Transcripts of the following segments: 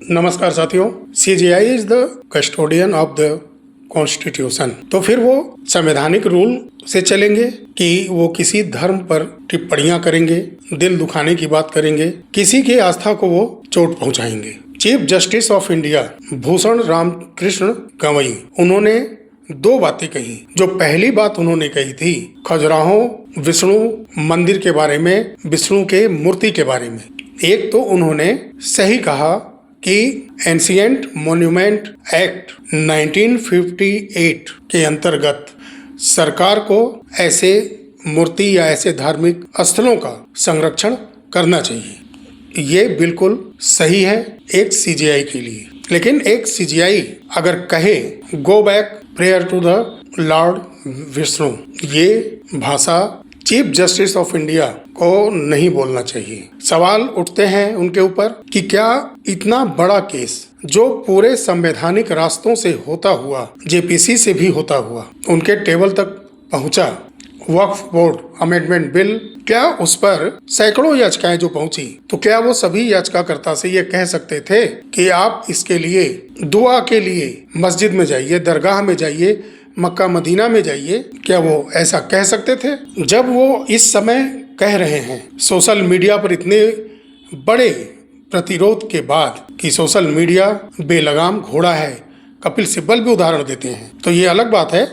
नमस्कार साथियों, CJI is the custodian of the constitution. तो फिर वो संवैधानिक रूल से चलेंगे कि वो किसी धर्म पर टिप्पणियां करेंगे, दिल दुखाने की बात करेंगे, किसी की आस्था को वो चोट पहुंचाएंगे। Chief justice of India Bhushan Ram Krishna Gavai, उन्होंने दो बातें कही। जो पहली बात उन्होंने कही थी खजुराहो विष्णु मंदिर के बारे में, विष्णु के मूर्ति के बारे में, एक तो उन्होंने सही कहा कि एंशिएंट मॉन्यूमेंट एक्ट 1958 के अंतर्गत सरकार को ऐसे मूर्ति या ऐसे धार्मिक स्थलों का संरक्षण करना चाहिए। ये बिल्कुल सही है एक सीजेआई के लिए। लेकिन एक सीजेआई अगर कहे go back prayer to the lord Vishnu, ये भाषा चीफ जस्टिस ऑफ इंडिया को नहीं बोलना चाहिए। सवाल उठते हैं उनके ऊपर कि क्या इतना बड़ा केस जो पूरे संवैधानिक रास्तों से होता हुआ, जेपीसी से भी होता हुआ उनके टेबल तक पहुंचा, वक्फ बोर्ड अमेंडमेंट बिल, क्या उस पर सैकड़ों याचिकाएं जो पहुंची, तो क्या वो सभी याचिकाकर्ता से ये कह सकते थे कि आप इसके लिए दुआ के लिए मस्जिद में जाइए, दरगाह में जाइए, मक्का मदीना में जाइए? क्या वो ऐसा कह सकते थे? जब वो इस समय कह रहे हैं सोशल मीडिया पर इतने बड़े प्रतिरोध के बाद कि सोशल मीडिया बेलगाम घोड़ा है, कपिल सिब्बल भी उदाहरण देते हैं, तो ये अलग बात है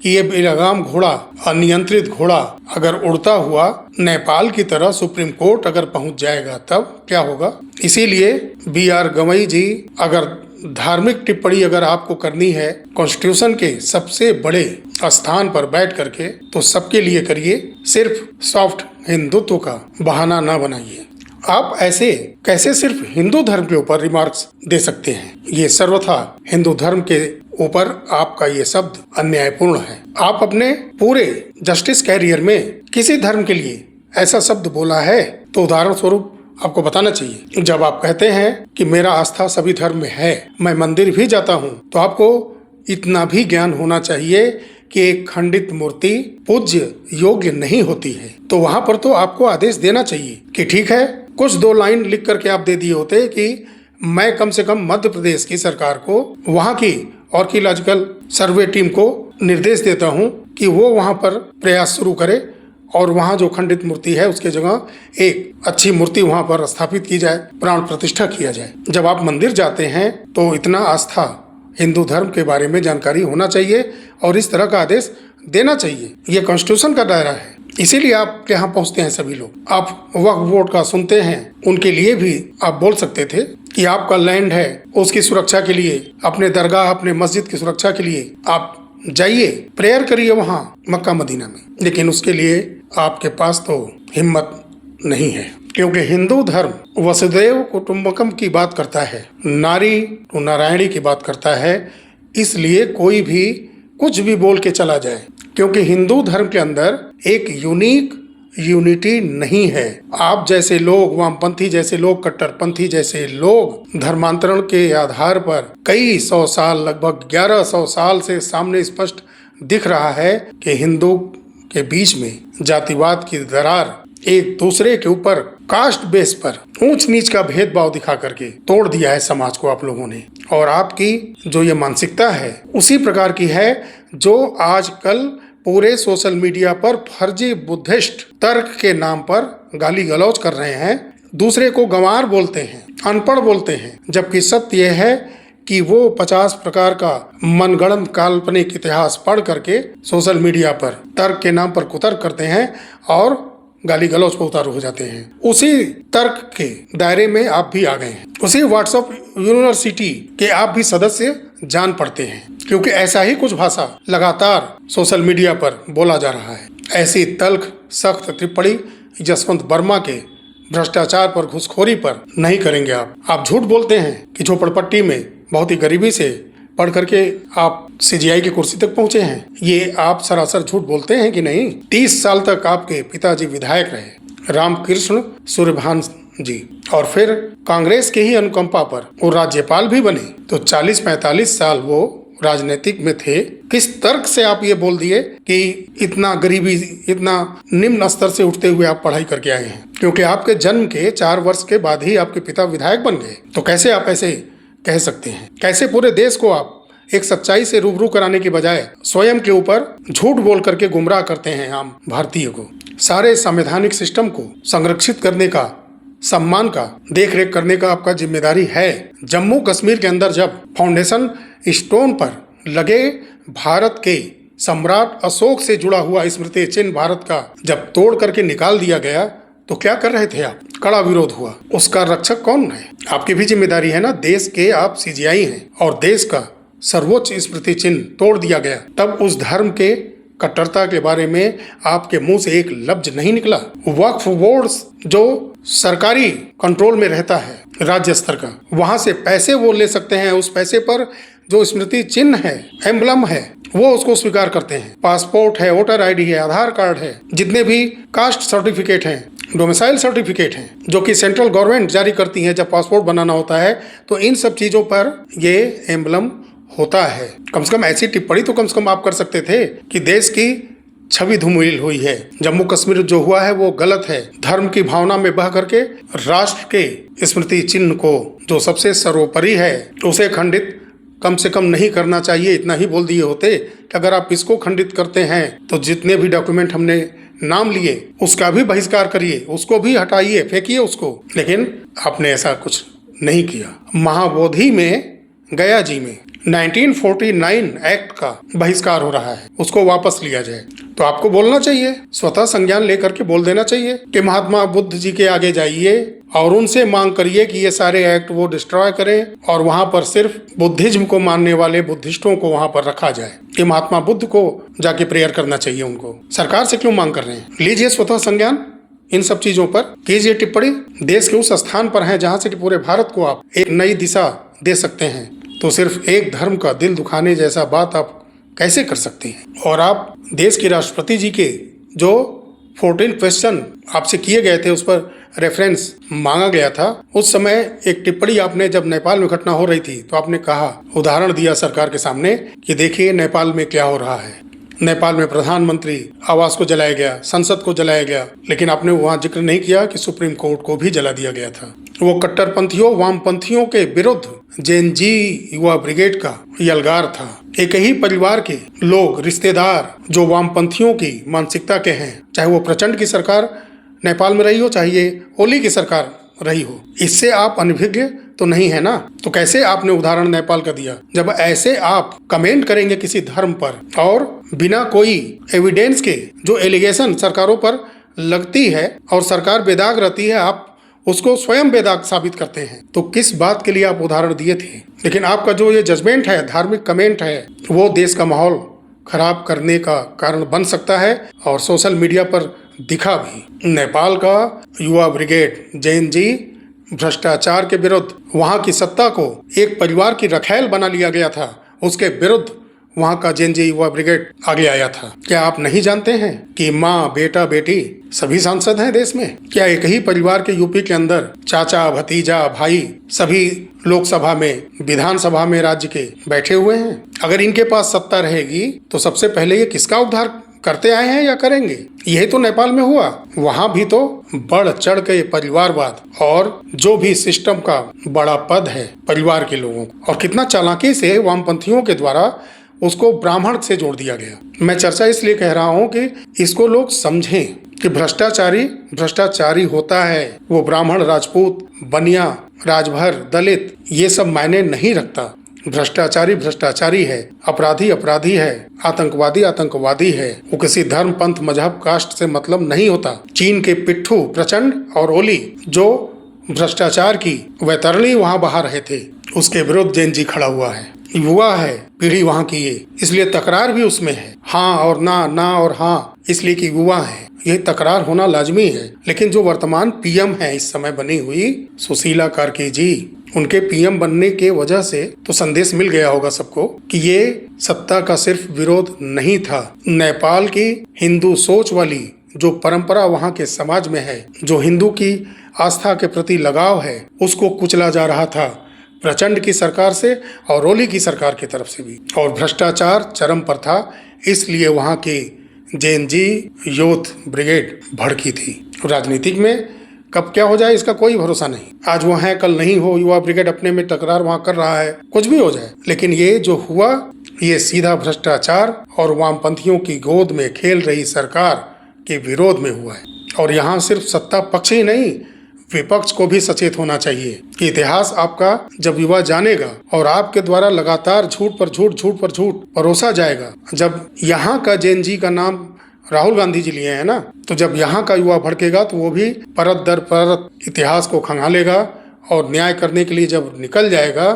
कि ये बेलगाम घोड़ा, अनियंत्रित घोड़ा अगर उड़ता हुआ नेपाल की तरह सुप्रीम कोर्ट अगर पहुंच जाएगा तब क्या होगा। इसीलिए BR गवई जी, अगर धार्मिक टिप्पणी अगर आपको करनी है कॉन्स्टिट्यूशन के सबसे बड़े स्थान पर बैठ करके, तो सबके लिए करिए, सिर्फ सॉफ्ट हिंदुत्व का बहाना ना बनाइए। आप ऐसे कैसे सिर्फ हिंदू धर्म के ऊपर रिमार्क्स दे सकते हैं? ये सर्वथा हिंदू धर्म के ऊपर आपका ये शब्द अन्यायपूर्ण है। आप अपने पूरे जस्टिस कैरियर में किसी धर्म के लिए ऐसा शब्द बोला है तो उदाहरण स्वरूप आपको बताना चाहिए। जब आप कहते हैं कि मेरा आस्था सभी धर्म में है, मैं मंदिर भी जाता हूं, तो आपको इतना भी ज्ञान होना चाहिए कि एक खंडित मूर्ति पूज्य योग्य नहीं होती है। तो वहां पर तो आपको आदेश देना चाहिए कि ठीक है, कुछ दो लाइन लिख करके आप दे दिए होते कि मैं कम से कम मध्य प्रदेश की सरकार को, वहां की आर्कियोलॉजिकल सर्वे टीम को निर्देश देता हूं कि वो वहां पर प्रयास शुरू करे और वहां जो खंडित मूर्ति है उसके जगह एक अच्छी मूर्ति वहां पर स्थापित की जाए, प्राण प्रतिष्ठा किया जाए। जब आप मंदिर जाते हैं तो इतना आस्था, हिंदू धर्म के बारे में जानकारी होना चाहिए और इस तरह का आदेश देना चाहिए। ये कॉन्स्टिट्यूशन का दायरा है, इसीलिए आप यहाँ पहुंचते हैं सभी लोग। आप वक्फ बोर्ड का सुनते हैं, उनके लिए भी आप बोल सकते थे कि आपका लैंड है, उसकी सुरक्षा के लिए, अपने दरगाह, अपने मस्जिद की सुरक्षा के लिए आप जाइए, प्रेयर करिए वहां मक्का मदीना में। लेकिन उसके लिए आपके पास तो हिम्मत नहीं है, क्योंकि हिंदू धर्म वसुदेव कुटुंबकम की बात करता है, नारी टू नारायणी की बात करता है। इसलिए कोई भी कुछ भी बोल के चला जाए, क्योंकि हिंदू धर्म के अंदर एक यूनिटी नहीं है। आप जैसे लोग, वामपंथी जैसे लोग, कट्टरपंथी जैसे लोग धर्मांतरण के आधार पर कई सौ साल, लगभग 1100 साल से सामने स्पष्ट दिख रहा है कि हिंदू के बीच में जातिवाद की दरार, एक दूसरे के ऊपर कास्ट बेस पर ऊंच नीच का भेदभाव दिखा करके तोड़ दिया है समाज को आप लोगों ने। और आपकी जो ये मानसिकता है उसी प्रकार की है जो आजकल पूरे सोशल मीडिया पर फर्जी बुद्धिस्ट तर्क के नाम पर गाली गलौज कर रहे हैं, दूसरे को गंवार बोलते हैं, अनपढ़ बोलते हैं, जबकि सत्य यह है कि वो 50 प्रकार का मनगढ़ंत काल्पनिक इतिहास पढ़ करके सोशल मीडिया पर तर्क के नाम पर कुतर्क करते हैं और गाली गलौज पर उतारू हो जाते हैं। उसी तर्क के दायरे में आप भी आ गए हैं, उसी व्हाट्सएप यूनिवर्सिटी के आप भी सदस्य जान पड़ते हैं, क्योंकि ऐसा ही कुछ भाषा लगातार सोशल मीडिया पर बोला जा रहा है। ऐसी तल्ख सख्त टिप्पणी जसवंत वर्मा के भ्रष्टाचार पर, घुसखोरी पर नहीं करेंगे आप झूठ बोलते हैं कि झोपड़पट्टी में बहुत ही गरीबी से पढ़ करके आप सीजेआई की कुर्सी तक पहुंचे हैं। ये आप सरासर झूठ बोलते हैं कि नहीं? 30 साल तक आपके पिताजी विधायक रहे, रामकृष्ण सूर्यभान जी, और फिर कांग्रेस के ही अनुकंपा पर वो राज्यपाल भी बने, तो 40-45 साल वो राजनीतिक में थे। किस तर्क से आप ये बोल दिए कि इतना गरीबी, इतना निम्न स्तर से उठते हुए आप पढ़ाई करके आए हैं? क्योंकि आपके जन्म के 4 वर्ष के बाद ही आपके पिता विधायक बन गए, तो कैसे आप ऐसे कह सकते हैं। कैसे पूरे देश को आप एक सच्चाई से रूबरू कराने की बजाय स्वयं के ऊपर झूठ बोल करके गुमराह करते हैं आम भारतीय को। सारे संवैधानिक सिस्टम को संरक्षित करने का, सम्मान का, देख रेख करने का आपका जिम्मेदारी है। जम्मू कश्मीर के अंदर जब फाउंडेशन स्टोन पर लगे भारत के सम्राट अशोक से जुड़ा हुआ स्मृति चिन्ह भारत का जब तोड़ करके निकाल दिया गया तो क्या कर रहे थे आप? कड़ा विरोध हुआ। उसका रक्षक कौन है? आपकी भी जिम्मेदारी है ना। देश के आप सीजीआई हैं और देश का सर्वोच्च स्मृति चिन्ह तोड़ दिया गया, तब उस धर्म के कट्टरता के बारे में आपके मुंह से एक लफ्ज नहीं निकला। वक्फ बोर्ड जो सरकारी कंट्रोल में रहता है राज्य स्तर का, वहां से पैसे वो ले सकते हैं। उस पैसे पर जो स्मृति चिन्ह है, एम्बलम है, वो उसको स्वीकार करते हैं। पासपोर्ट है, वोटर आईडी है, आधार कार्ड है, जितने भी कास्ट सर्टिफिकेट हैं, डोमिसाइल सर्टिफिकेट हैं, जो कि सेंट्रल गवर्नमेंट जारी करती है जब पासपोर्ट बनाना होता है, तो इन सब चीजों पर ये एम्बलम होता है। कम से कम ऐसी टिप्पणी तो कम से कम आप कर सकते थे कि देश की छवि धूमिल हुई है। जम्मू कश्मीर जो हुआ है वो गलत है। धर्म की भावना में बह करके राष्ट्र के स्मृति चिन्ह को, जो सबसे सर्वोपरि है, उसे खंडित कम से कम नहीं करना चाहिए। इतना ही बोल दिए होते कि अगर आप इसको खंडित करते हैं तो जितने भी डॉक्यूमेंट हमने नाम लिए उसका भी बहिष्कार करिए, उसको भी हटाइए, फेंकिए उसको। लेकिन आपने ऐसा कुछ नहीं किया। महाबोधि में, गया जी में 1949 एक्ट का बहिष्कार हो रहा है, उसको वापस लिया जाए। तो आपको बोलना चाहिए, स्वतः संज्ञान लेकर के बोल देना चाहिए कि महात्मा बुद्ध जी के आगे जाइए और उनसे मांग करिए कि ये सारे एक्ट वो डिस्ट्रॉय करें और वहां पर सिर्फ बुद्धिज्म को मानने वाले बुद्धिस्टों को वहां पर रखा जाए। कि महात्मा बुद्ध को जाके प्रेयर करना चाहिए उनको। सरकार से क्यों मांग कर रहे हैं? लीजिए स्वतः संज्ञान, इन सब चीजों पर कीजिए टिप्पणी। देश के उस स्थान पर हैं जहां से कि पूरे भारत को आप एक नई दिशा दे सकते हैं, तो सिर्फ एक धर्म का दिल दुखाने जैसा बात आप कैसे कर सकते हैं? और आप देश के राष्ट्रपति जी के जो 14 क्वेश्चन आपसे किए गए थे, उस पर रेफरेंस मांगा गया था। उस समय एक टिप्पणी आपने, जब नेपाल में घटना हो रही थी, तो आपने कहा, उदाहरण दिया सरकार के सामने कि देखिए नेपाल में क्या हो रहा है। नेपाल में प्रधानमंत्री आवास को जलाया गया, संसद को जलाया गया, लेकिन आपने वहां जिक्र नहीं किया कि सुप्रीम कोर्ट को भी जला दिया गया था। वो कट्टरपंथियों, वामपंथियों के विरुद्ध जेएनजी युवा ब्रिगेड का यलगार था। एक ही परिवार के लोग, रिश्तेदार जो वामपंथियों की मानसिकता के हैं, चाहे वो प्रचंड की सरकार नेपाल में रही हो, चाहे ये ओली की सरकार रही हो, इससे आप अनभिज्ञ तो नहीं है ना। तो कैसे आपने उदाहरण नेपाल का दिया? जब ऐसे आप कमेंट करेंगे किसी धर्म पर और बिना कोई एविडेंस के जो एलिगेशन सरकारों पर लगती है और सरकार बेदाग रहती है, आप उसको स्वयं बेदाग साबित करते हैं, तो किस बात के लिए आप उदाहरण दिए थे? लेकिन आपका जो ये जजमेंट है, धार्मिक कमेंट है, वो देश का माहौल खराब करने का कारण बन सकता है और सोशल मीडिया पर दिखा भी। नेपाल का युवा ब्रिगेड जेएनजी भ्रष्टाचार के विरुद्ध, वहां की सत्ता को एक परिवार की रखैल बना लिया गया था, उसके विरुद्ध वहां का जेएनजी युवा ब्रिगेड आगे आया था। क्या आप नहीं जानते हैं कि माँ, बेटा, बेटी सभी सांसद हैं देश में? क्या एक ही परिवार के यूपी के अंदर चाचा, भतीजा, भाई सभी लोकसभा में, विधानसभा में राज्य के बैठे हुए हैं? अगर इनके पास सत्ता रहेगी तो सबसे पहले ये किसका उद्धार करते आए हैं या करेंगे? यही तो नेपाल में हुआ। वहां भी तो बढ़ चढ़ के परिवारवाद और जो भी सिस्टम का बड़ा पद है परिवार के लोगों को, और कितना चालाकी से वामपंथियों के द्वारा उसको ब्राह्मण से जोड़ दिया गया। मैं चर्चा इसलिए कह रहा हूं कि इसको लोग समझें कि भ्रष्टाचारी होता है, वो ब्राह्मण, राजपूत, बनिया, राजभर, दलित, ये सब मायने नहीं रखता। भ्रष्टाचारी है, अपराधी है, आतंकवादी है। वो किसी धर्म, पंथ, मजहब, कास्ट से मतलब नहीं होता। चीन के पिट्ठू प्रचंड और ओली जो भ्रष्टाचार की वैतरणी वहां बहा रहे थे, उसके विरुद्ध जेएनजी खड़ा हुआ है। युवा है पीढ़ी वहां की ये, इसलिए तकरार भी उसमें है। हाँ और ना, ना और हाँ, इसलिए कि युवा है, ये तकरार होना लाजमी है। लेकिन जो वर्तमान पीएम है इस समय बनी हुई सुशीला कार्की जी, उनके पीएम बनने के वजह से तो संदेश मिल गया होगा सबको कि ये सत्ता का सिर्फ विरोध नहीं था। नेपाल की हिंदू सोच वाली जो परंपरा वहां के समाज में है, जो हिंदू की आस्था के प्रति लगाव है, उसको कुचला जा रहा था प्रचंड की सरकार से और ओली की सरकार की तरफ से भी। और भ्रष्टाचार चरम पर था, इसलिए वहां की जेएनजी यूथ ब्रिगेड भड़की थी। राजनीतिक में कब क्या हो जाए इसका कोई भरोसा नहीं। आज वो है कल नहीं हो, युवा ब्रिगेड अपने में तकरार वहां कर रहा है, कुछ भी हो जाए। लेकिन ये जो हुआ ये सीधा भ्रष्टाचार और वामपंथियों की गोद में खेल रही सरकार के विरोध में हुआ है। और यहाँ सिर्फ सत्ता पक्ष ही नहीं, विपक्ष को भी सचेत होना चाहिए कि इतिहास आपका जब युवा जानेगा और आपके द्वारा लगातार झूठ पर झूठ परोसा जाएगा। जब यहाँ का जैन जी का नाम राहुल गांधी जी लिए हैं ना, तो जब यहाँ का युवा भड़केगा तो वो भी परत दर परत इतिहास को खंगालेगा और न्याय करने के लिए जब निकल जाएगा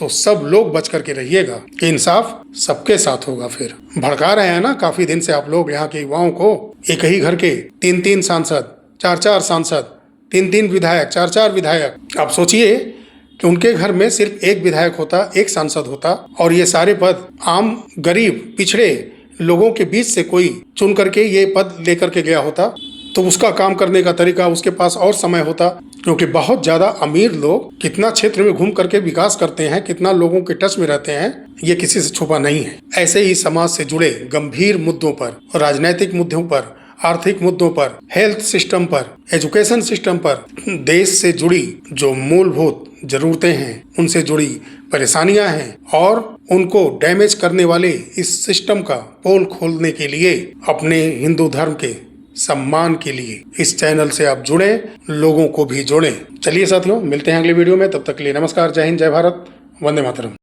तो सब लोग बच करके रहिएगा कि इंसाफ सबके साथ होगा। फिर भड़का रहे हैं ना काफी दिन से आप लोग यहाँ के युवाओं को, एक ही घर के 3-3 सांसद, 4-4 सांसद, 3-3 विधायक, 4-4 विधायक। आप सोचिए कि उनके घर में सिर्फ एक विधायक होता, एक सांसद होता और ये सारे पद आम गरीब पिछड़े लोगों के बीच से कोई चुन करके ये पद लेकर के गया होता, तो उसका काम करने का तरीका उसके पास और समय होता। क्योंकि बहुत ज्यादा अमीर लोग कितना क्षेत्र में घूम करके विकास करते हैं, कितना लोगों के टच में रहते हैं, ये किसी से छुपा नहीं है। ऐसे ही समाज से जुड़े गंभीर मुद्दों पर, राजनीतिक मुद्दों पर, आर्थिक मुद्दों पर, हेल्थ सिस्टम पर, एजुकेशन सिस्टम पर, देश से जुड़ी जो मूलभूत जरूरतें हैं, उनसे जुड़ी परेशानियां हैं और उनको डैमेज करने वाले इस सिस्टम का पोल खोलने के लिए, अपने हिंदू धर्म के सम्मान के लिए इस चैनल से आप जुड़ें, लोगों को भी जोड़ें। चलिए साथियों, मिलते हैं अगले वीडियो में। तब तक के लिए नमस्कार, जय हिंद, जय भारत, वंदे मातरम।